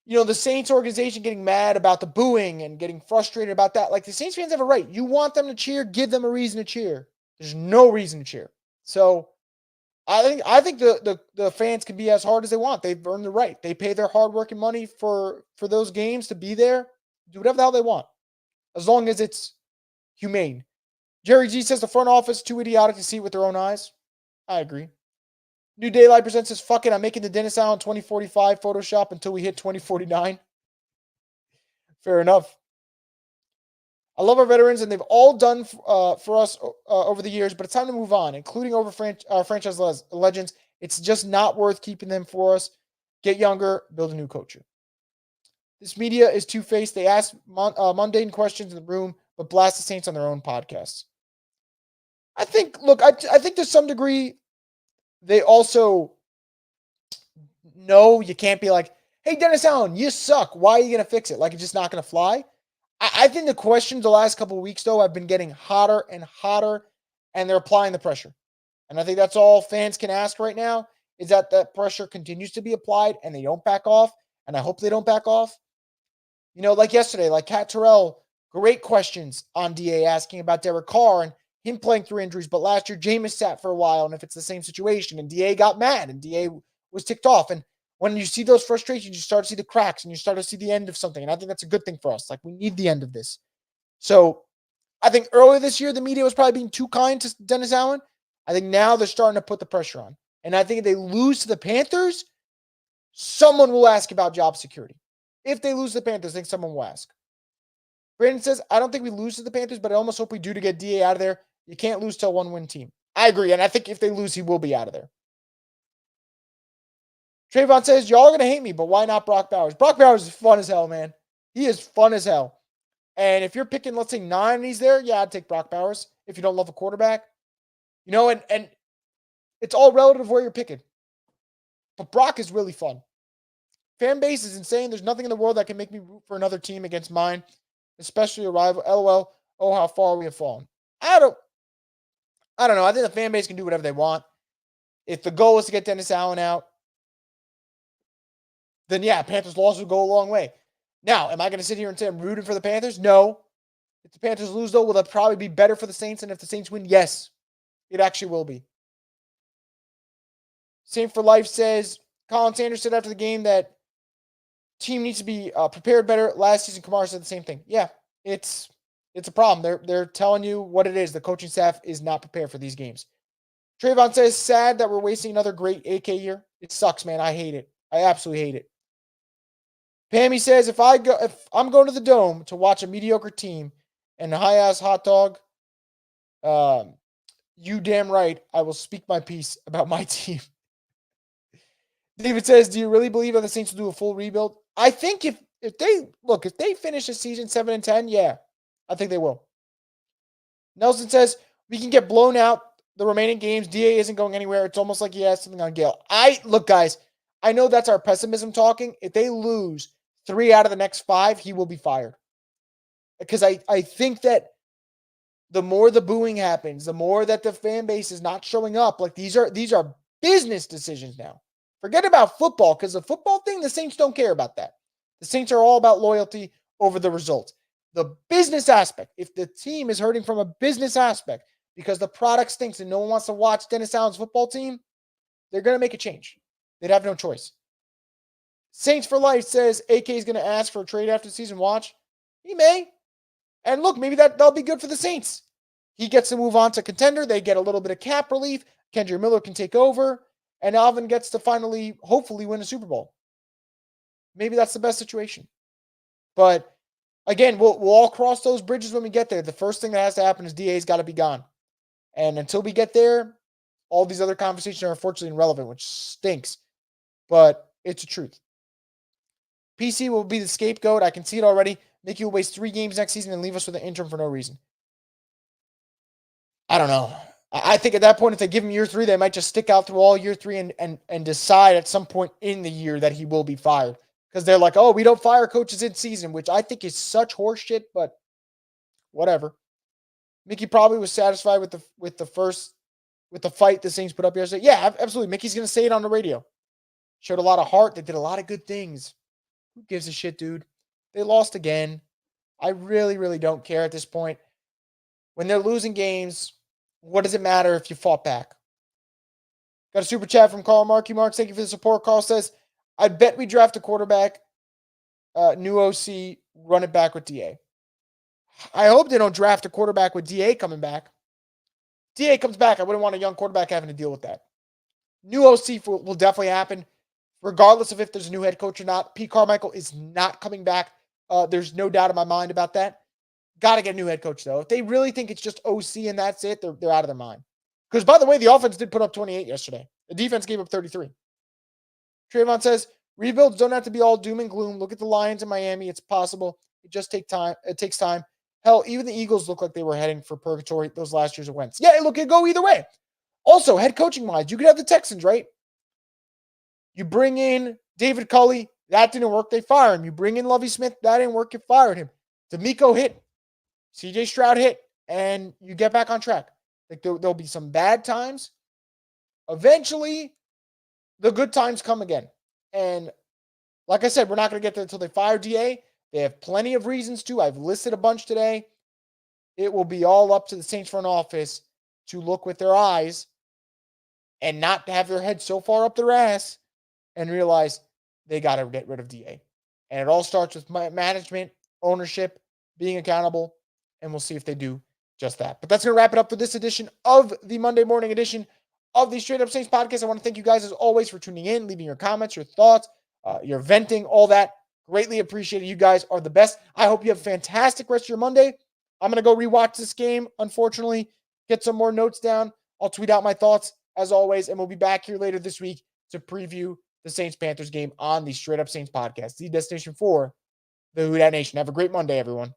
A: the Saints organization getting mad about the booing and getting frustrated about that, like, the Saints fans have a right. You want them to cheer, give them a reason to cheer. There's no reason to cheer. So I think the fans can be as hard as they want. They've earned the right. They pay their hardworking money for those games to be there. Do whatever the hell they want, as long as it's humane. Jerry G says the front office too idiotic to see it with their own eyes. I agree. New Daylight Presents says, fuck it, I'm making the Dennis Allen 2045 Photoshop until we hit 2049. Fair enough. I love our veterans, and they've all done for us over the years, but it's time to move on, including over franchise legends. It's just not worth keeping them for us. Get younger, build a new culture. This media is two-faced. They ask mundane questions in the room, but blast the Saints on their own podcasts. I think to some degree, they also know you can't be like, hey, Dennis Allen, you suck. Why are you going to fix it? Like, it's just not going to fly. I think the questions the last couple of weeks, though, have been getting hotter and hotter, and they're applying the pressure. And I think that's all fans can ask right now, is that pressure continues to be applied and they don't back off. And I hope they don't back off. Like yesterday, like Kat Terrell, great questions on DA asking about Derek Carr and him playing through injuries. But last year, Jameis sat for a while, and if it's the same situation, and DA got mad, and DA was ticked off. And when you see those frustrations, you start to see the cracks, and you start to see the end of something. And I think that's a good thing for us. Like, we need the end of this. So I think earlier this year, the media was probably being too kind to Dennis Allen. I think now they're starting to put the pressure on. And I think if they lose to the Panthers, someone will ask about job security. If they lose to the Panthers, I think someone will ask. Brandon says, I don't think we lose to the Panthers, but I almost hope we do to get DA out of there. You can't lose to a one-win team. I agree, and I think if they lose, he will be out of there. Trayvon says, y'all are going to hate me, but why not Brock Bowers? Brock Bowers is fun as hell, man. He is fun as hell. And if you're picking, let's say, 9 and he's there, yeah, I'd take Brock Bowers if you don't love a quarterback. You know, and it's all relative where you're picking. But Brock is really fun. Fan base is insane. There's nothing in the world that can make me root for another team against mine, especially a rival. LOL. Oh, how far we have fallen. I don't know. I think the fan base can do whatever they want. If the goal is to get Dennis Allen out, then yeah, Panthers loss will go a long way. Now, am I going to sit here and say I'm rooting for the Panthers? No. If the Panthers lose, though, will that probably be better for the Saints? And if the Saints win, yes, it actually will be. Saint for Life says, Colin Sanders said after the game that team needs to be prepared better. Last season, Kamara said the same thing. Yeah, it's a problem. They're telling you what it is. The coaching staff is not prepared for these games. Trayvon says, sad that we're wasting another great AK year. It sucks, man. I hate it. I absolutely hate it. Pammy says, if I'm going to the Dome to watch a mediocre team and a high-ass hot dog, you damn right, I will speak my piece about my team. David says, do you really believe that the Saints will do a full rebuild? I think if they finish the season 7-10, yeah, I think they will. Nelson says, we can get blown out the remaining games. DA isn't going anywhere. It's almost like he has something on Gale. Look, guys, I know that's our pessimism talking. If they lose 3 out of the next 5, he will be fired. Because I think that the more the booing happens, the more that the fan base is not showing up. Like these are business decisions now. Forget about football, because the football thing, the Saints don't care about that. The Saints are all about loyalty over the results. The business aspect, if the team is hurting from a business aspect because the product stinks and no one wants to watch Dennis Allen's football team, they're going to make a change. They'd have no choice. Saints for Life says AK is going to ask for a trade after the season. Watch. He may. And look, maybe that'll be good for the Saints. He gets to move on to contender. They get a little bit of cap relief. Kendra Miller can take over. And Alvin gets to finally, hopefully, win a Super Bowl. Maybe that's the best situation. But again, we'll all cross those bridges when we get there. The first thing that has to happen is DA's got to be gone. And until we get there, all these other conversations are unfortunately irrelevant, which stinks. But it's the truth. PC will be the scapegoat. I can see it already. Mickey will waste 3 games next season and leave us with an interim for no reason. I don't know. I think at that point, if they give him year 3, they might just stick out through all year 3 and decide at some point in the year that he will be fired. Because they're like, oh, we don't fire coaches in season, which I think is such horseshit, but whatever. Mickey probably was satisfied with the fight the Saints put up yesterday. Yeah, absolutely. Mickey's going to say it on the radio. Showed a lot of heart. They did a lot of good things. Who gives a shit, dude? They lost again. I really, really don't care at this point. When they're losing games, what does it matter if you fought back? Got a super chat from Carl Markey. Marks, thank you for the support. Carl says, I bet we draft a quarterback, new OC, run it back with DA. I hope they don't draft a quarterback with DA coming back. DA comes back, I wouldn't want a young quarterback having to deal with that. New OC will definitely happen, regardless of if there's a new head coach or not. Pete Carmichael is not coming back. There's no doubt in my mind about that. Got to get a new head coach, though. If they really think it's just OC and that's it, they're out of their mind. Because, by the way, the offense did put up 28 yesterday. The defense gave up 33. Trayvon says, rebuilds don't have to be all doom and gloom. Look at the Lions in Miami. It's possible. It just takes time. It takes time. Hell, even the Eagles look like they were heading for purgatory those last years of Wentz. Yeah, look, it go either way. Also, head coaching-wise, you could have the Texans, right? You bring in David Culley. That didn't work. They fire him. You bring in Lovie Smith. That didn't work. You fired him. D'Amico hit. CJ Stroud hit. And you get back on track. Like there'll be some bad times. Eventually, the good times come again. And like I said, we're not going to get there until they fire DA. They have plenty of reasons to. I've listed a bunch today. It will be all up to the Saints front office to look with their eyes and not have their head so far up their ass and realize they got to get rid of DA. And it all starts with management, ownership, being accountable, and we'll see if they do just that. But that's going to wrap it up for this edition of the Monday morning edition of the Straight Up Saints podcast. I want to thank you guys as always for tuning in, leaving your comments, your thoughts, your venting, all that. Greatly appreciated. You guys are the best. I hope you have a fantastic rest of your Monday. I'm going to go rewatch this game, unfortunately, get some more notes down. I'll tweet out my thoughts as always, and we'll be back here later this week to preview the Saints-Panthers game on the Straight Up Saints podcast, the destination for the Who Dat Nation. Have a great Monday, everyone.